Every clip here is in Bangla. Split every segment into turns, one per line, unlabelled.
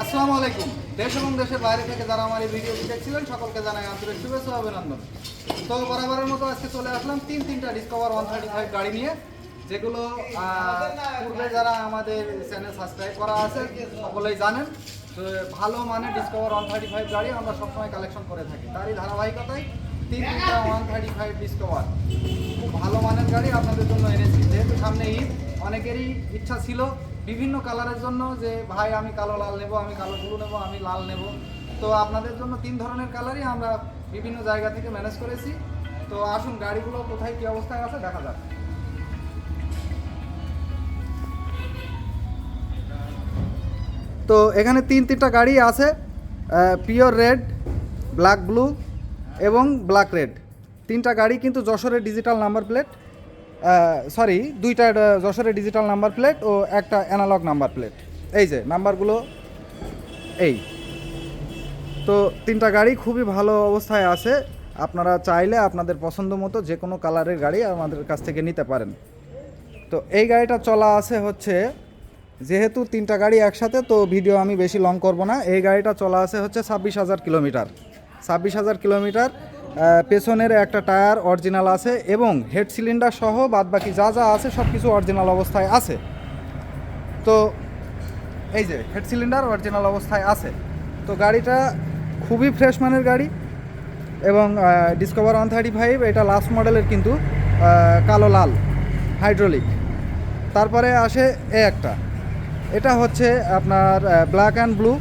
আসসালামু আলাইকুম। দেশ এবং দেশের বাইরে থেকে যারা আমার এই ভিডিওটি দেখছিলেন সকলকে জানাই আন্তরিক শুভেচ্ছা ও অভিনন্দন। তো বরাবরের মতো আজকে চলে আসলাম তিনটা ডিসকভার 135 গাড়ি নিয়ে, যেগুলো পূর্বে যারা আমাদের চ্যানেল সাবস্ক্রাইব করা আছে সকলেই জানেন। তো ভালো মানের ডিসকভার 135 গাড়ি আমরা সবসময় কালেকশন করে থাকি। তারই ধারাবাহিকতায় তিনটা 135 ডিসকভার খুব ভালো মানের গাড়ি আপনাদের জন্য এনেছি। যেহেতু সামনে ঈদ, অনেকেরই ইচ্ছা ছিল বিভিন্ন কালারের জন্য যে ভাই আমি কালো লাল নেব, আমি কালো ব্লু নেব, আমি লাল নেব। তো আপনাদের জন্য তিন ধরনের কালারই আমরা বিভিন্ন জায়গা থেকে ম্যানেজ করেছি। তো আসুন গাড়িগুলো কোথায় কী অবস্থায় আছে দেখা যাক। তো এখানে তিনটা গাড়ি আছে, পিওর রেড, ব্ল্যাক ব্লু এবং ব্ল্যাক রেড। তিনটা গাড়ি কিন্তু যশোরের ডিজিটাল নাম্বার প্লেট, দুইটা যশোরের ডিজিটাল নাম্বার প্লেট ও একটা অ্যানালগ নাম্বার প্লেট। এই যে নাম্বারগুলো এই। তো তিনটা গাড়ি খুবই ভালো অবস্থায় আছে। আপনারা চাইলে আপনাদের পছন্দ মতো যে কোনো কালারের গাড়ি আমাদের কাছ থেকে নিতে পারেন। তো এই গাড়িটা চলা আছে হচ্ছে, যেহেতু তিনটা গাড়ি একসাথে তো ভিডিও আমি বেশি লং করব না। এই গাড়িটা চলা আছে হচ্ছে 26,000 কিলোমিটার। 26,000 কিলোমিটার। পেছনের একটা টায়ার অরিজিনাল আছে এবং হেড সিলিন্ডার সহ বাদবাকি যা যা আছে সব কিছু অরিজিনাল অবস্থায় আছে। তো এই যে হেড সিলিন্ডার অরিজিনাল অবস্থায় আছে। তো গাড়িটা খুবই ফ্রেশ মানের গাড়ি এবং ডিসকভার 135 এটা লাস্ট মডেলের, কিন্তু কালো লাল হাইড্রোলিক। তারপরে আসে একটা, এটা হচ্ছে আপনার black and blue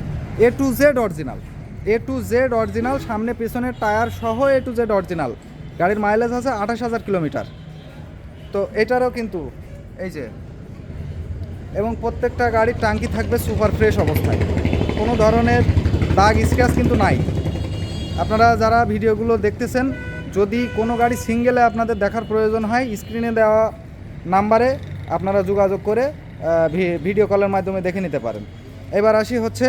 A to Z original. A to Z original, সামনে পেছনের টায়ার সহ A to Z অরিজিনাল। গাড়ির মাইলেজ আছে 28,000 কিলোমিটার। তো এটারও কিন্তু এই যে, এবং প্রত্যেকটা গাড়ির ট্যাঙ্কি থাকবে সুপার ফ্রেশ অবস্থায়, কোনো ধরনের দাগ স্ক্র্যাচ কিন্তু নাই। আপনারা যারা ভিডিওগুলো দেখতেছেন, যদি কোনো গাড়ি সিঙ্গেলে আপনাদের দেখার প্রয়োজন হয়, স্ক্রিনে দেওয়া নাম্বারে আপনারা যোগাযোগ করে ভিডিও কলের মাধ্যমে দেখে নিতে পারেন। এবার আসি হচ্ছে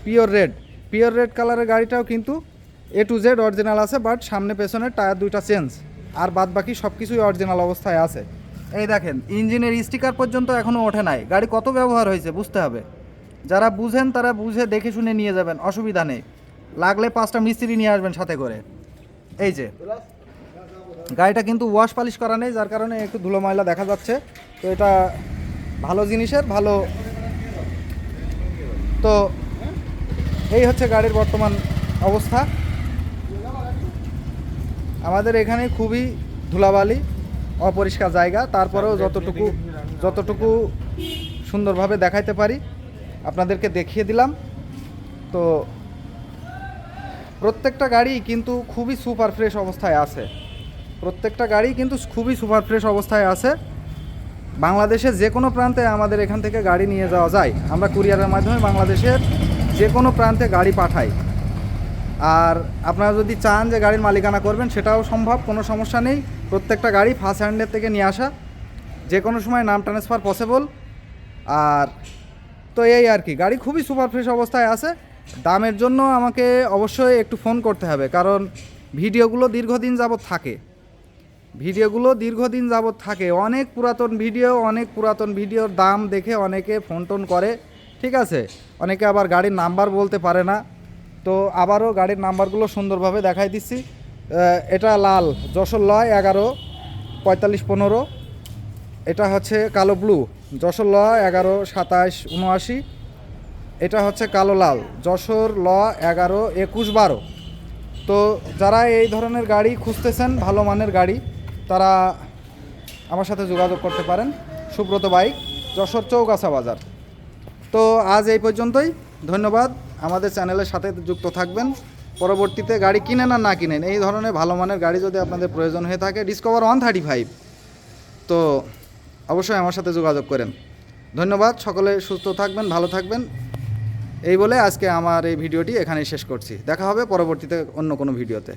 পিওর রেড। পিওর রেড কালারের গাড়িটাও কিন্তু A to Z অরিজিনাল আছে, বাট সামনে পেছনের টায়ার দুইটা চেঞ্জ, আর বাদ বাকি সব কিছুই অরিজিনাল অবস্থায় আছে। এই দেখেন, ইঞ্জিনের স্টিকার পর্যন্ত এখনও ওঠে নাই। গাড়ি কত ব্যবহার হয়েছে বুঝতে হবে। যারা বুঝেন তারা বুঝে দেখে শুনে নিয়ে যাবেন, অসুবিধা নেই। লাগলে 5টা মিস্ত্রি নিয়ে আসবেন সাথে করে। এই যে গাড়িটা কিন্তু ওয়াশ পালিশ করা নেই, যার কারণে একটু ধুলো ময়লা দেখা যাচ্ছে। তো এটা ভালো জিনিসের ভালো। তো এই হচ্ছে গাড়ির বর্তমান অবস্থা। আমাদের এখানে খুবই ধুলাবালি, অপরিষ্কার জায়গা, তারপরেও যতটুকু সুন্দরভাবে দেখাইতে পারি আপনাদেরকে দেখিয়ে দিলাম। তো প্রত্যেকটা গাড়ি কিন্তু খুবই সুপার ফ্রেশ অবস্থায় আছে। প্রত্যেকটা গাড়ি কিন্তু খুবই সুপার ফ্রেশ অবস্থায় আছে। বাংলাদেশের যে কোনো প্রান্তে আমাদের এখান থেকে গাড়ি নিয়ে যাওয়া যায়। আমরা কুরিয়ারের মাধ্যমে বাংলাদেশের যে কোনো প্রান্তে গাড়ি পাঠাই। আর আপনারা যদি চান যে গাড়ির মালিকানা করবেন, সেটাও সম্ভব, কোনো সমস্যা নেই। প্রত্যেকটা গাড়ি ফার্স্ট হ্যান্ডের থেকে নিয়ে আসা, যে কোনো সময় নাম ট্রান্সফার পসিবল। আর তো এই আর কি, গাড়ি খুবই সুপার ফ্রেশ অবস্থায় আছে। দামের জন্য আমাকে অবশ্যই একটু ফোন করতে হবে, কারণ ভিডিওগুলো দীর্ঘদিন যাবত থাকে। অনেক পুরাতন ভিডিওর দাম দেখে অনেকে ফোন টোন করে, ঠিক আছে। অনেকে আবার গাড়ির নাম্বার বলতে পারে না। তো আবারও গাড়ির নাম্বারগুলো সুন্দরভাবে দেখাই দিচ্ছি। এটা লাল যশোর লয় 11-45-15। এটা হচ্ছে কালো ব্লু যশোর ল 11-27-79। এটা হচ্ছে কালো লাল যশোর ল 11-21-12। তো যারা এই ধরনের গাড়ি খুঁজতেছেন, ভালো মানের গাড়ি, তারা আমার সাথে যোগাযোগ করতে পারেন। সুব্রত বাইক, যশোর চৌগাছা বাজার। তো আজ এই পর্যন্তই। ধন্যবাদ। আমাদের চ্যানেলের সাথে যুক্ত থাকবেন। পরবর্তীতে গাড়ি কিনেন আর না কিনেন, এই ধরনের ভালো মানের গাড়ি যদি আপনাদের প্রয়োজন হয়ে থাকে, ডিসকভার 135, তো অবশ্যই আমার সাথে যোগাযোগ করেন। ধন্যবাদ। সকলে সুস্থ থাকবেন, ভালো থাকবেন। এই বলে আজকে আমার এই ভিডিওটি এখানেই শেষ করছি। দেখা হবে পরবর্তীতে অন্য কোনো ভিডিওতে।